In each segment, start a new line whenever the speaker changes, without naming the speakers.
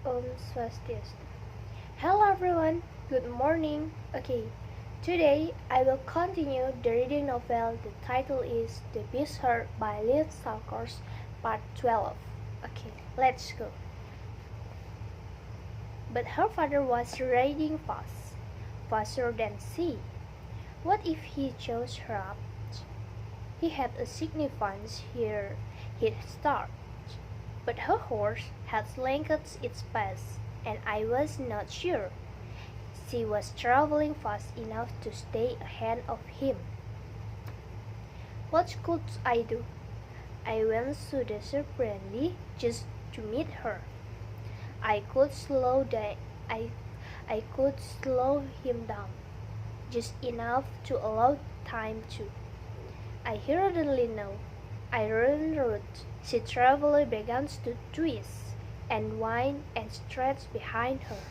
Om Swastiastu. Hello everyone, good morning. Today I will continue the reading novel. The title is The Beast Heart by Shallcross, Part 12. Let's go. But her father was riding fast, faster than she. What if he chose her up? He had a significant head start, but her horse had slackened its pace, and I was not sure she was traveling fast enough to stay ahead of him. What could I do? I went to the surprisingly just to meet her. I could slow him down, just enough to allow time to. I hurriedly know. I ran route. She traveled began to twist and whine and stretch behind her.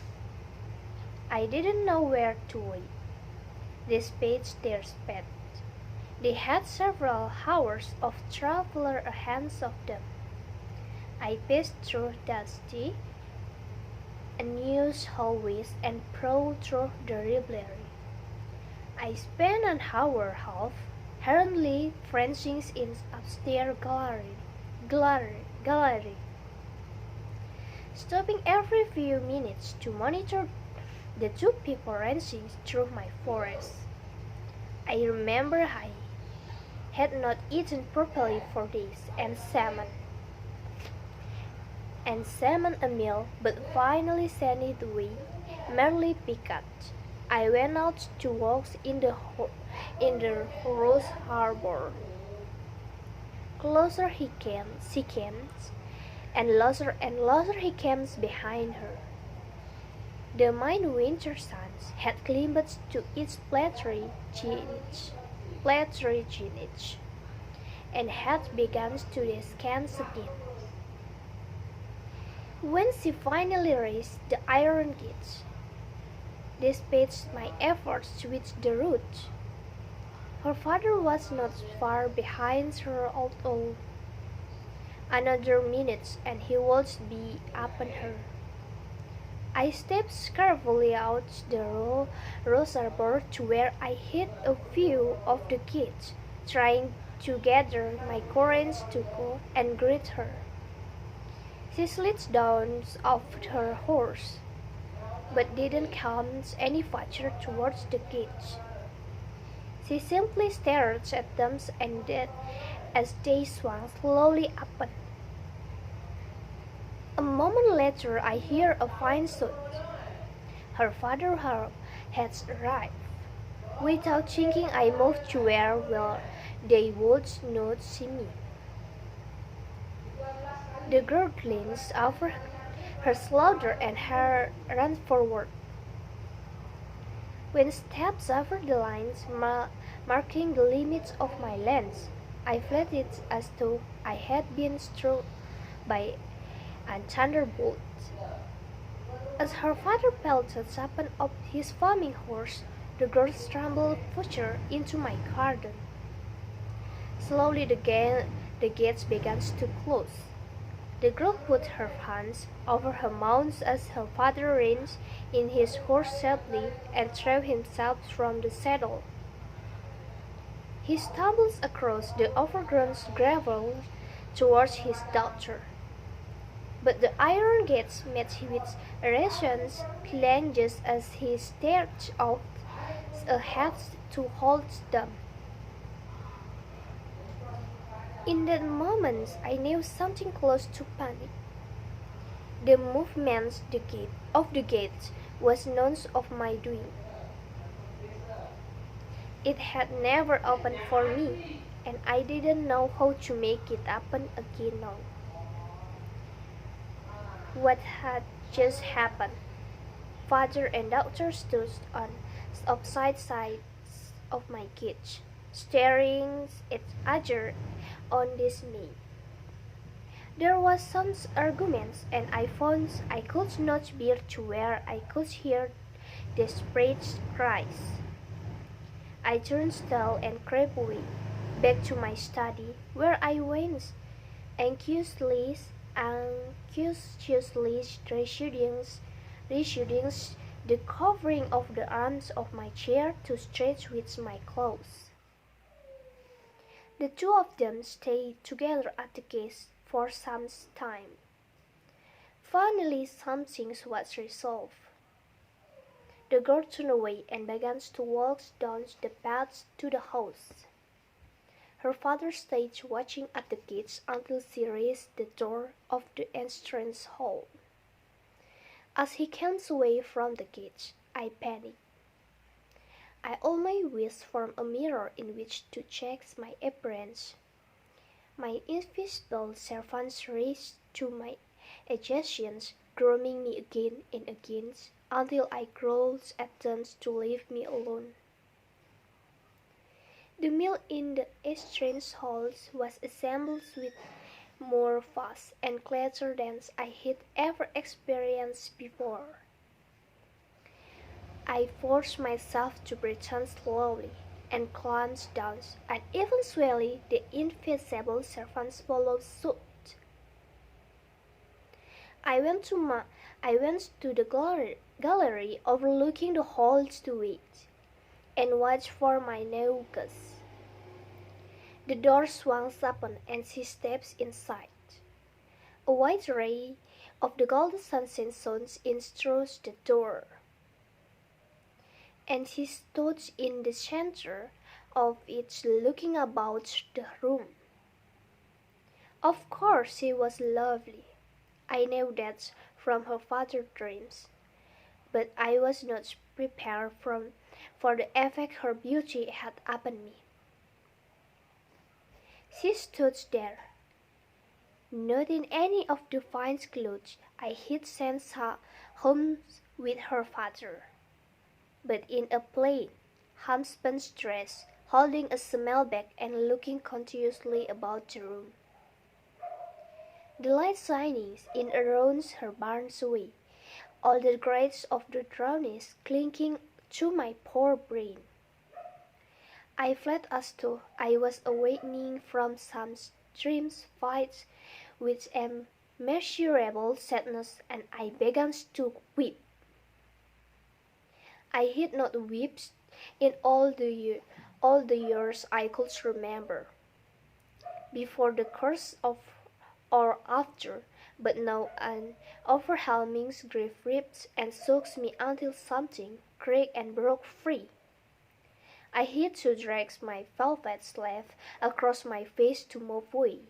I didn't know where to wait. They sped their speed. They had several hours of travel ahead of them. I passed through dusty, unused hallways and prowled through the library. I spent an hour and a half hurriedly prancing in upstairs gallery, stopping every few minutes to monitor the two people racing through my forest. I remember I had not eaten properly for days and salmon a meal, but finally sent it away, merely picked. I went out to walk in the Rose Harbor. Closer she came, and closer he came behind her. The midwinter sun had climbed to its plattery chinage, and had begun to descant again. When she finally raised the iron gates, despite my efforts to reach the route, her father was not far behind her at all. Another minute and he would be upon her. I stepped carefully out the rose arbor to where I hid a view of the gates, trying to gather my courage to go and greet her. She slid down off her horse, but didn't come any farther towards the gates. She simply stared at them and then as they swung slowly open. A moment later I hear a fine shout. Her father had arrived. Without thinking I moved to where they would not see me. The girl glanced over her shoulder and ran forward. When steps over the lines marking the limits of my lens, I felt it as though I had been struck by a thunderbolt. As her father pelted upon his foaming horse, the girl stumbled further into my garden. Slowly the gates began to close. The girl put her hands over her mouth as her father reined in his horse sharply and threw himself from the saddle. He stumbled across the overgrown gravel towards his daughter. But the iron gates met with a resonant clang just as he stared out ahead to hold them. In that moment, I knew something close to panic. The movement of the gate was none of my doing. It had never opened for me, and I didn't know how to make it open again now. What had just happened? Father and daughter stood on opposite sides of my cage, staring at each other on dismay. There was some arguments, and I found I could not bear to where I could hear desperate cries. I turned tail and crept away, back to my study, where I went anxiously anxiously reaching the covering of the arms of my chair to stretch with my clothes. The two of them stayed together at the gate for some time. Finally, something was resolved. The girl turned away and began to walk down the path to the house. Her father stayed watching at the gates until she reached the door of the entrance hall. As he came away from the gate, I panicked. I always wished for a mirror in which to check my appearance. My invisible servants raced to my adjacent, grooming me again and again until I growled at them to leave me alone. The meal in the entrance halls was assembled with more fuss and clatter than I had ever experienced before. I forced myself to breathe slowly and clenched down, and eventually the invisible servants followed suit. I went to the gallery overlooking the halls to wait and watched for my new guest. The door swung open and she steps inside. A white ray of the golden sunset shone in through the door, and she stood in the center of it looking about the room. Of course she was lovely. I knew that from her father's dreams, but I was not prepared for the effect her beauty had upon me. She stood there, not in any of the fine clothes I had sent her home with her father, but in a plain, homespun dress, holding a small bag and looking continuously about the room. The light shining in around her barns away, all the grace of the drowniness clinking to my poor brain. I felt as though I was awakening from some dreams fight with immeasurable sadness, and I began to weep. I had not wept in all the years I could remember, before the curse of or after, but now an overwhelming grief ripped and shook me until something cracked and broke free. I had to drag my velvet sleeve across my face to move away,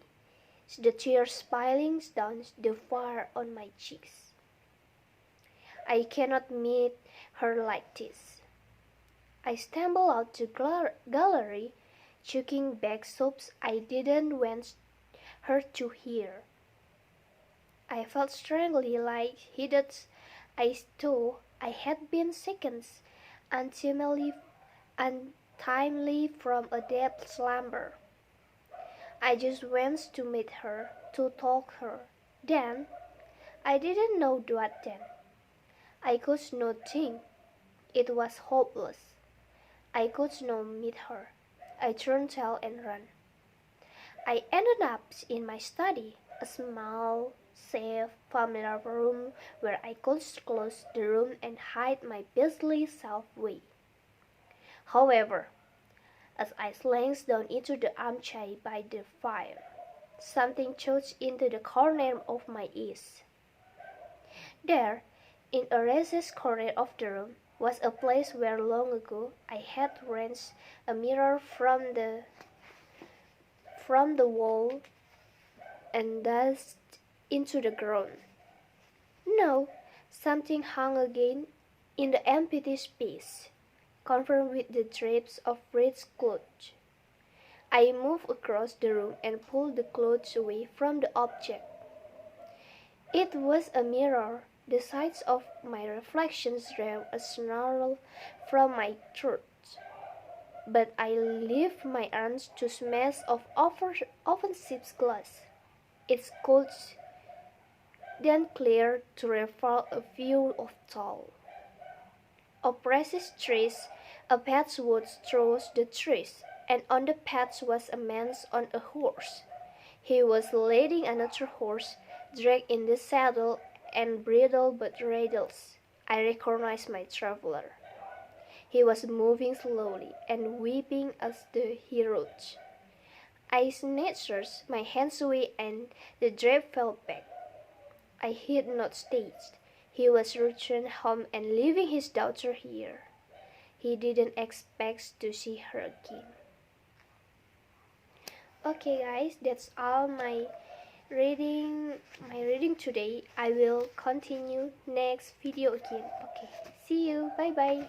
the tears piling down the fire on my cheeks. I cannot meet her like this. I stumbled out the gallery, choking back sobs I didn't want her to hear. I felt strangely like I thought I had been seconds untimely from a deep slumber. I just went to meet her, to talk her. Then, I didn't know what then. I could not think. It was hopeless. I could not meet her. I turned tail and ran. I ended up in my study, a small, safe, familiar room where I could close the room and hide my beastly self away. However, as I slinked down into the armchair by the fire, something touched into the corner of my ears. There, in a recessed corner of the room, was a place where long ago I had wrenched a mirror from the wall and dashed into the ground. No, something hung again in the empty space, confirmed with the drapes of rich clothes. I moved across the room and pulled the clothes away from the object. It was a mirror. The sides of my reflections drew a snarl from my throat, but I lifted my arms to smash off offensive glass. Its cold then cleared to reveal a view of tall, oppressive trees. A path was through the trees, and on the path was a man on a horse. He was leading another horse, dragged in the saddle and bridle but rattles. I recognized my traveler. He was moving slowly and weeping as he rode. I snatched my hands away and the drape fell back. I had not stayed. He was returning home and leaving his daughter here. He didn't expect to see her again. Okay guys, that's all my reading today. I will continue next video again. Okay, see you. Bye bye.